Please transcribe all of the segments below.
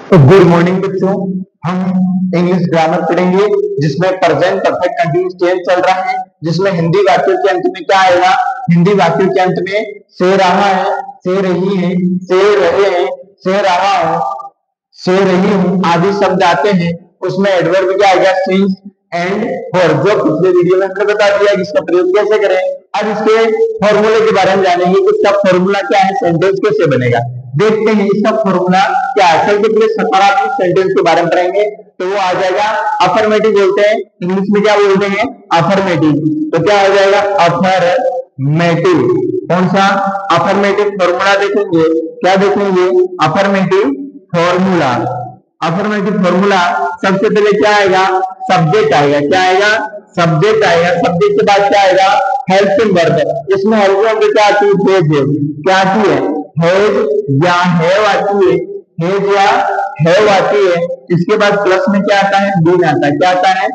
तो good morning बच्चों। हम इंग्लिश ग्रामर पढ़ेंगे जिसमें प्रेजेंट परफेक्ट कंटिन्यूअस टेंस चल रहा है, जिसमें हिंदी वाक्यों के अंत में क्या आएगा। हिंदी वाक्यों के अंत में से रहा है, से रही है, से रहे हैं, से रहा हूं, से रही हूं आदि शब्द आते हैं। उसमें एडवर्ब क्या आएगा, सिंस एंड फॉर, जो पिछले वीडियो में हमने बता दिया कि इसका प्रयोग कैसे करें। अब इसके फॉर्मूले के बारे में जानेंगे कि इसका फॉर्मूला क्या है, सेंटेंस कैसे बनेगा। देखते हैं इसका फॉर्मूला क्या है। सबसे पहले सकारात्मक सेंटेंस के बारे में पढ़ेंगे तो वो आ जाएगा अफर्मेटिव, बोलते हैं इंग्लिश में क्या बोलते हैं, अफर्मेटिव। तो क्या आ जाएगा, अफर्मेटिव। कौन सा अफर्मेटिव फॉर्मूला देखेंगे, क्या देखेंगे, अफर्मेटिव फॉर्मूला। अफर्मेटिव फॉर्मूला सबसे पहले क्या आएगा, सब्जेक्ट आएगा। क्या आएगा, सब्जेक्ट आएगा। सब्जेक्ट के बाद क्या आएगा, हेल्पिंग वर्ब। इसमें हेल्पिंग वर्ब क्या आती है, क्या आती है, हैज या हैव आती है, हैज या हैव आती है। इसके बाद प्लस में क्या आता है, बीन आता है। क्या आता है,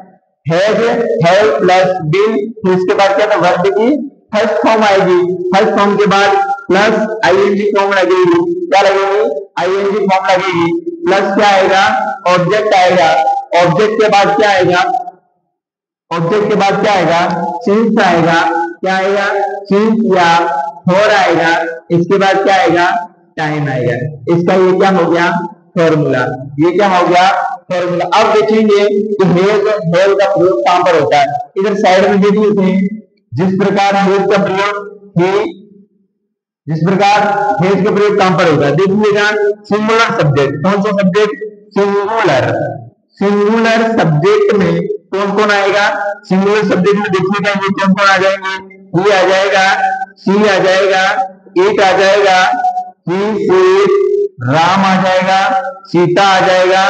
हैज हैव प्लस बीन। फिर इसके बाद क्या था, वर्ब की फर्स्ट फॉर्म आएगी। फर्स्ट फॉर्म के बाद प्लस आईएनजी फॉर्म लगेगी। क्या लगेगी, आईएनजी फॉर्म लगेगी। प्लस क्या आएगा, ऑब्जेक्ट आएगा। ऑब्जेक्ट के बाद क्या आएगा, ऑब्जेक्ट के बाद क्या आएगा, सिंस आएगा। क्या आएगा, सिंस या फॉर आएगा। इसके बाद क्या आएगा, टाइम आएगा। इसका ये क्या हो गया, फॉर्मूला। ये क्या हो गया, फॉर्मूला। अब देखेंगे कि हेज हेज का प्रयोग कहां पर होता है। इधर साइड में देख लेते हैं, जिस प्रकार हेज का प्रयोग जिस प्रकार हेज का प्रयोग कहां पर होता है, देखिएगा सिंगुलर सब्जेक्ट। कौन सा सब्जेक्ट, सिंगुलर। सिंगुलर सब्जेक्ट में कौन कौन आएगा, सिंगुलर सब्जेक्ट में देखिएगा ये कौन कौन आ जाएंगे, ही आ जाएगा, सी आ जाएगा, इट आ जाएगा, ही सी, राम आ जाएगा, सीता आ जाएगा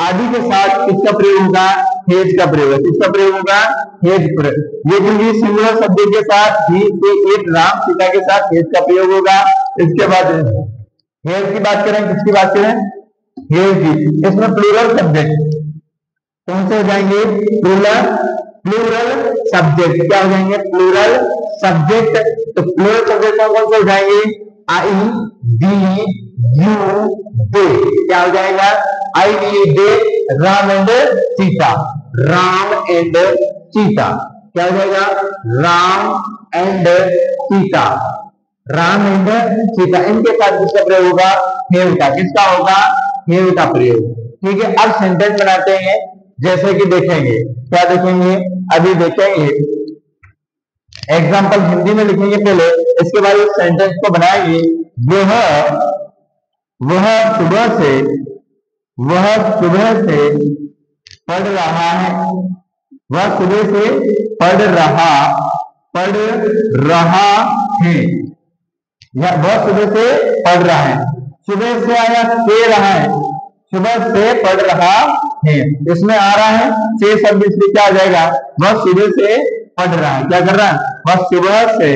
आदि के साथ किसका प्रयोग होगा, हेज का प्रयोग। किसका प्रयोग होगा, हेज प्रयोग। ये क्योंकि सिंगुलर सब्जेक्ट के साथ ही सी, इट, राम, सीता के साथ हेज का प्रयोग होगा। इसके बाद हेज की बात करें, किसकी बात करें, हेज की। इसमें प्लूरल सब्जेक्ट कौन से हो जाएंगे, प्लूरल, प्लूरल सब्जेक्ट। क्या हो जाएंगे, प्लूरल सब्जेक्ट। तो प्लूरल सब्जेक्ट कौन कौन से हो जाएंगे, आई, वी, यू, दे। क्या हो जाएगा, I, we, they, Ram and Sita. Ram and Sita. क्या हो जाएगा, राम एंड सीता। राम एंड सीता, इनके साथ किसका प्रयोग होगा, हेव का। किसका होगा, हेव का प्रयोग। ठीक है, अब सेंटेंस बनाते हैं। जैसे कि देखेंगे, क्या देखेंगे, अभी देखेंगे एग्जाम्पल हिंदी में लिखेंगे पहले, इसके बाद इस सेंटेंस को बनाएंगे। वह वह सुबह से वह सुबह से पढ़ रहा है। वह सुबह से पढ़ रहा है, या वह सुबह से पढ़ रहा है। सुबह से आया, से रहा है, सुबह से पढ़ रहा है। इसमें आ रहा है से शब्द, इसलिए क्या आ जाएगा, वह सुबह से पढ़ रहा है। क्या कर रहा है, वह सुबह से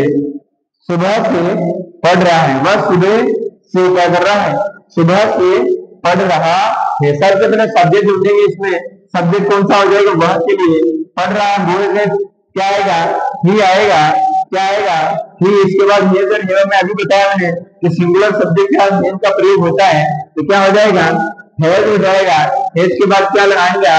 पढ़ रहा है। वह सुबह से क्या कर रहा है, सुबह से पढ़ रहा है। सबसे पहले सब्जेक्ट ढूंढेंगे। इसमें सब्जेक्ट कौन सा हो जाएगा, वह के लिए पढ़ रहा है, बोलेंगे क्या आएगा, ही आएगा। क्या आएगा, ही। इसके बाद हेज और हेव में अभी बताया मैंने कि सिंगुलर सब्जेक्ट के साथ हेज का प्रयोग होता है। तो क्या हो जाएगा, हेज हो जाएगा। हेज के बाद क्या लगाएंगे,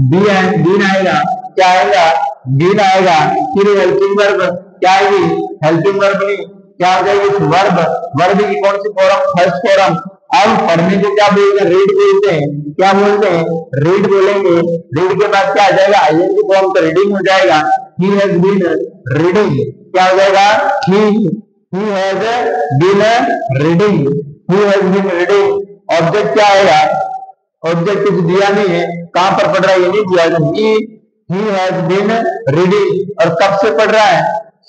बीन आएगा। क्या आएगा, बीन आएगा। फिर हेल्पिंग वर्ब क्या आएगी, हेल्पिंग वर्ब नहीं, क्या हो जाएगी, वर्ब। वर्ब की कौन सी फॉर्म, फर्स्ट फॉर्म। अब पढ़ने को क्या बोलते हैं, रीड बोलते हैं। क्या बोलते हैं, रीड बोलेंगे। रीड के बाद क्या आ जाएगा, आईएनजी फॉर्म, तो रीडिंग हो जाएगा। He has been reading. क्या हो जाएगा, he has been reading. He has been reading. Object क्या आएगा, ऑब्जेक्ट कुछ दिया नहीं है, कहां पर पढ़ रहा है ये नहीं दिया है। He has been reading. और कब से पढ़ रहा है,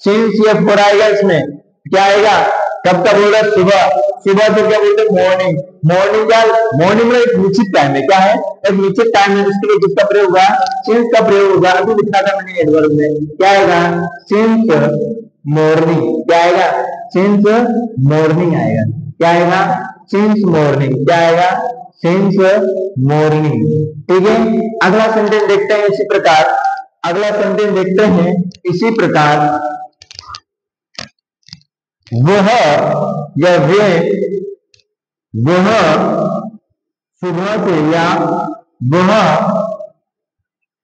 सिंस ये फोर आएगा। इसमें क्या आएगा, कब का बोल रहा है, सुबह। सुबह तो क्या बोलते हैं, मॉर्निंग। मॉर्निंग क्या, मॉर्निंग में एक निश्चित टाइम है। क्या है, एक निश्चित टाइम है, इसके लिए किसका प्रयोग होगा, सिंस का प्रयोग होगा। अभी लिखा था मैंने एडवर्ब में, क्या आएगा, सिंस मॉर्निंग। क्या आएगा, सिंस मॉर्निंग आएगा। क्या आएगा, सिंस मॉर्निंग। क्या आएगा, सिंस मॉर्निंग। ठीक है, अगला सेंटेंस देखते हैं इसी प्रकार। अगला सेंटेंस देखते हैं इसी प्रकार। वह या वे, वह सुबह से या वह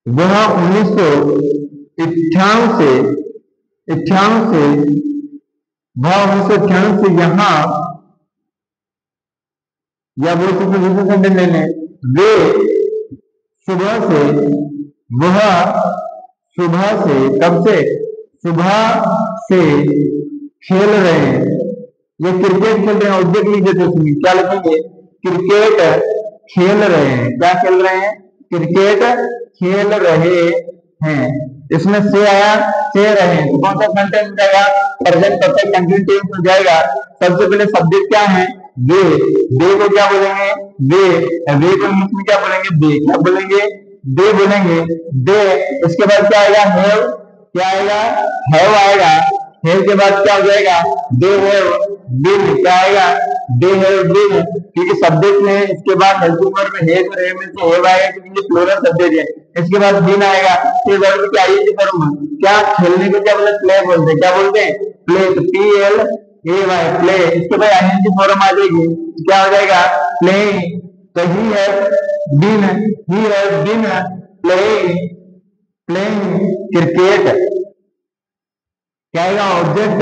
1998 से यहाँ या वो सेंटेंस ले लें, वे सुबह से कब से सुबह से खेल रहे हैं, ये क्रिकेट खेल रहे हैं, ऑब्जेक्ट लिख देते हैं, क्या लिखेंगे, क्रिकेट खेल रहे हैं, क्या खेल रहे हैं, क्रिकेट खेल रहे हैं, इसमें से आया, से रहे हैं, तो कौन सा सेंटेंस जाएगा, प्रेजेंट परफेक्ट कंटिन्यूस टेंस में जाएगा। सबसे पहले सब्जेक्ट क्या है, वे को क्या बोलेंगे, वे को इंग्लिश में क्या बोलेंगे, दे, क्या बोलेंगे, दे बोलेंगे, दे। इसके बाद क्या आएगा, हैव, क्या आएगा, हैव आएगा, हैव के बाद क्या हो जाएगा, दे हैव बीन, क्या आएगा, दे हैव बीन, क्योंकि सब्जेक्ट में इसके बाद हेल्पिंग वर्ब में हैव और हैव में से हैव आएगा क्योंकि ये प्लूरल सब्जेक्ट है। इसके बाद बीन आएगा, फिर वर्ब क्या आईएनजी फॉर्म, क्या खेलने को क्या बोलते हैं, प्ले बोलते हैं, क्या बोलते हैं, प्ले, तो P L A Y, play. इसके बाद आईएनजी फॉर्म आ जाएगी, क्या हो जाएगा, प्लेइंग, तो he have been playing cricket, क्या आएगा, ऑब्जेक्ट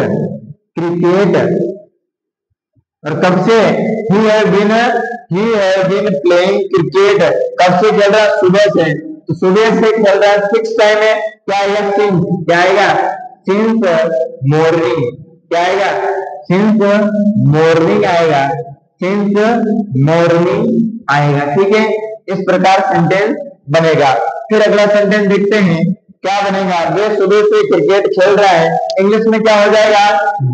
क्रिकेट, और कब से, he have been playing cricket, कब से खेल रहा है, सुबह से, तो सुबह से खेल रहा है, फिक्स टाइम है, क्या आएगा, since, क्या आएगा, since morning, क्या आएगा, since morning आएगा, since morning आएगा, ठीक है। इस प्रकार सेंटेंस बनेगा। फिर अगला सेंटेंस देखते हैं क्या बनेगा, वे सुबह से क्रिकेट खेल रहा है, इंग्लिश में क्या हो जाएगा,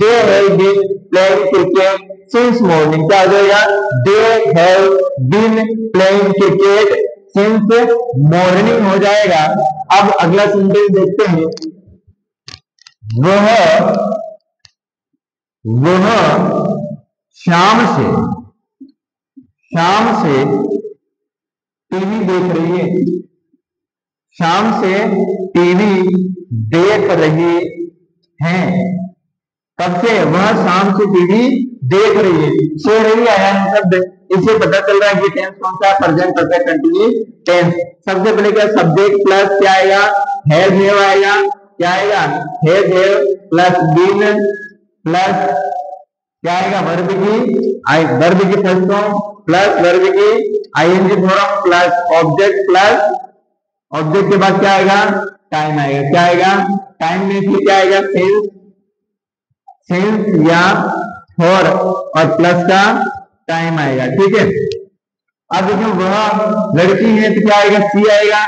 they have been playing cricket since morning, क्या हो जाएगा, they have been playing cricket since morning हो जाएगा। अब अगला सेंटेंस देखते हैं, वह शाम से टीवी देख रही है, शाम से टीवी देख रही हैं, कब से, वह शाम से टीवी देख रही है, सो रही आया है शब्द, इससे पता चल रहा है कि टेंस कौन सा, प्रेजेंट परफेक्ट कंटिन्यूस टेंस। सबसे पहले क्या, सब्जेक्ट प्लस क्या आएगा, हैव आएगा, क्या आएगा, हैव प्लस बीन प्लस क्या आएगा, वर्ब की फर्स्ट फॉर्म प्लस वर्ब की आईएनजी फॉर्म प्लस ऑब्जेक्ट के बाद क्या आएगा, टाइम आएगा, क्या आएगा, टाइम में फिर क्या आएगा, सिंस या फॉर और प्लस का टाइम आएगा, ठीक है। अब देखो वह लड़की है तो क्या आएगा, सी आएगा,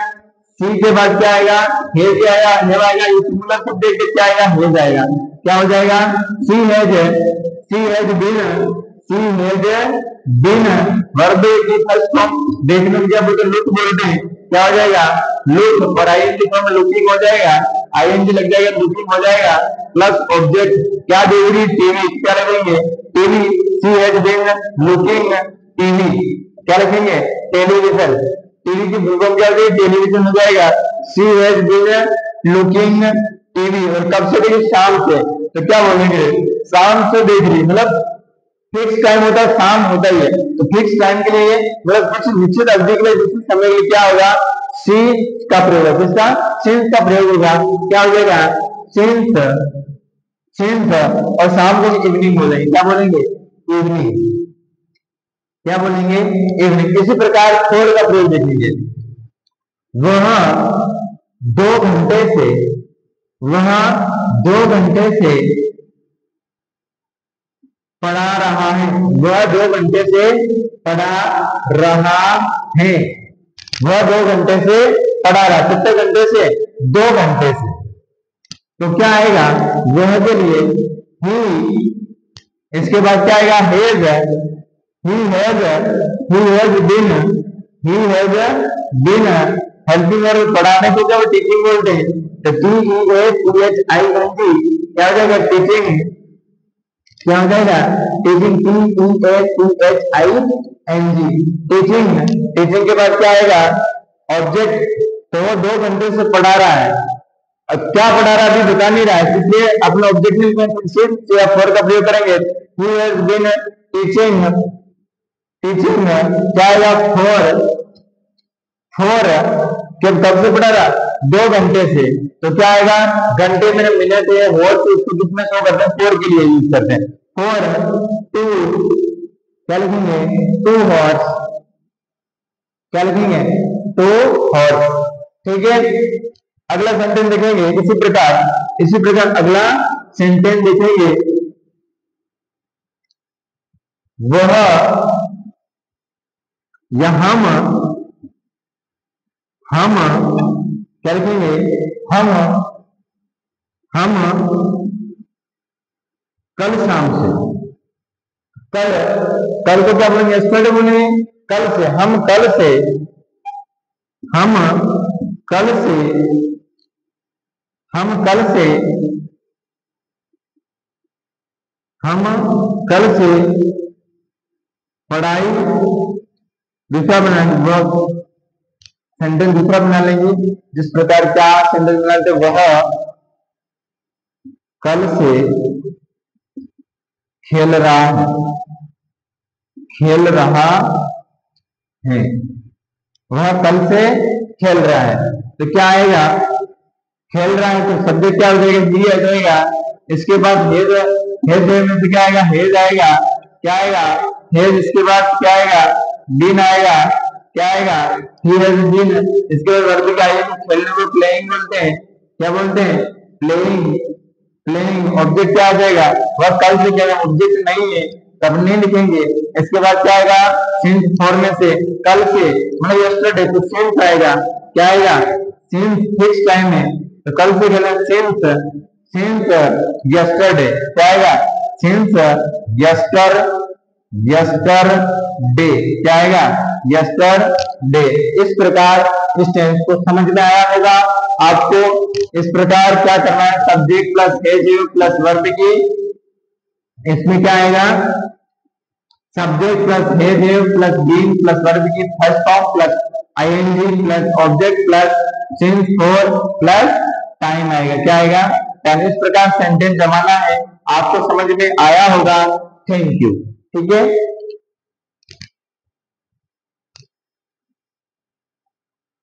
सी के बाद क्या आएगा, हे क्या आएगा, हेव आएगा, ये सिंगुलर सब्जेक्ट क्या आएगा, हेज आएगा, क्या हो जाएगा, सी हैज बीन वर्ब की फर्स्ट फॉर्म, देखने में क्या बोलते हैं, लुक बोलते हैं, क्या हो जाएगा, लुक, और आईएनजी फॉर्म में लुकिंग हो जाएगा, आईएनजी लग जाएगा, लुकिंग हो जाएगा, प्लस ऑब्जेक्ट क्या देख रही, टीवी, क्या लगेंगे, TV, she has been looking TV, क्या लिखेंगे, टेलीविजन, टीवी की फुल फॉर्म क्या हो जाएगी, टेलीविजन हो जाएगा, she has been looking TV, और कब से देखिए, शाम से, तो क्या बोलेंगे, शाम से देख रही, मतलब फिक्स टाइम होता है, शाम होता ही है, तो फिक्स टाइम के लिए मतलब कुछ निश्चित अवधि के लिए निश्चित समय के लिए क्या होगा, सी का प्रयोग होगा, किसका, सिंस का प्रयोग होगा, क्या हो जाएगा, सिंस, और शाम को इवनिंग बोलेंगे, क्या बोलेंगे, इवनिंग, क्या बोलेंगे, इवनिंग। इसी प्रकार फोर का प्रयोग देखेंगे, वह 2 घंटे से पढ़ा रहा है, वह 2 घंटे से पढ़ा रहा है, वह 2 घंटे से पढ़ा रहा, कितने घंटे से, 2 घंटे से, तो क्या आएगा, वह के लिए ही, इसके बाद क्या आएगा, he has been helping verb, पढ़ाने को क्या टीचिंग बोलते हैं, तो TEACHING, क्या हो जाएगा, टीचिंग, क्या हो जाएगा, टीचिंग, टीचिंग के बाद क्या आएगा, ऑब्जेक्ट, तो 2 घंटे से पढ़ा रहा है, अब क्या पढ़ा रहा है अभी बता नहीं रहा है, इसलिए अपना ऑब्जेक्ट या फॉर का प्रयोग करेंगे, he has been teaching teaching में क्या आएगा, फोर कब से पढ़ा रहा, 2 घंटे से, तो क्या आएगा, घंटे में मिनट है, हॉर्स उसको कितने शो करते हैं, 4 के लिए यूज करते हैं, 4 2 क्या लिखेंगे, 2 हॉर्स, क्या लिखेंगे, 2 हॉर्स। ठीक है, अगला सेंटेंस देखेंगे इसी प्रकार अगला सेंटेंस देखेंगे, वह या हम क्या लिखेंगे, हम कल शाम से, कल को क्या बोलेंगे, यस्टरडे बोलेंगे, कल से, हम कल से पढ़ाई, दूसरा बना सेंटेंस दूसरा बना लेंगे, जिस प्रकार क्या सेंटेंस बनाते, वह कल से खेल रहा है, वह कल से खेल रहा है, तो क्या आएगा, खेल रहा है तो सब्जेक्ट क्या हो जाएगा, ही आ जाएगा, इसके बाद हेज में से क्या आएगा, हेज आएगा, क्या आएगा, हेज, इसके बाद क्या आएगा, बीन आएगा, क्या आएगा, ही हैज बीन, इसके बाद वर्ब क्या आएगा, खेलने को प्लेइंग बोलते हैं, क्या बोलते हैं, प्लेइंग, ऑब्जेक्ट क्या आ जाएगा, वह कल से, क्या ऑब्जेक्ट नहीं है तब नहीं लिखेंगे, इसके बाद क्या आएगा, सिंस 4 में से, कल से मतलब यस्टरडे, तो सिंस आएगा, क्या आएगा, सिंस फिक्स टाइम है, तो कल से कहना सिंस यस्टरडे, क्या आएगा, सिंस यस्टरडे, क्या आएगा, यस्टरडे। इस प्रकार इस टेंस को समझ में आया होगा आपको। इस प्रकार क्या करना है, subject plus has plus verb की, इसमें क्या आएगा, subject plus has plus being plus verb की first form plus ING plus object plus since 4 plus time आएगा, क्या आएगा, टाइम। इस प्रकार सेंटेंस जमाना है, आपको समझ में आया होगा। Thank you. ठीक है।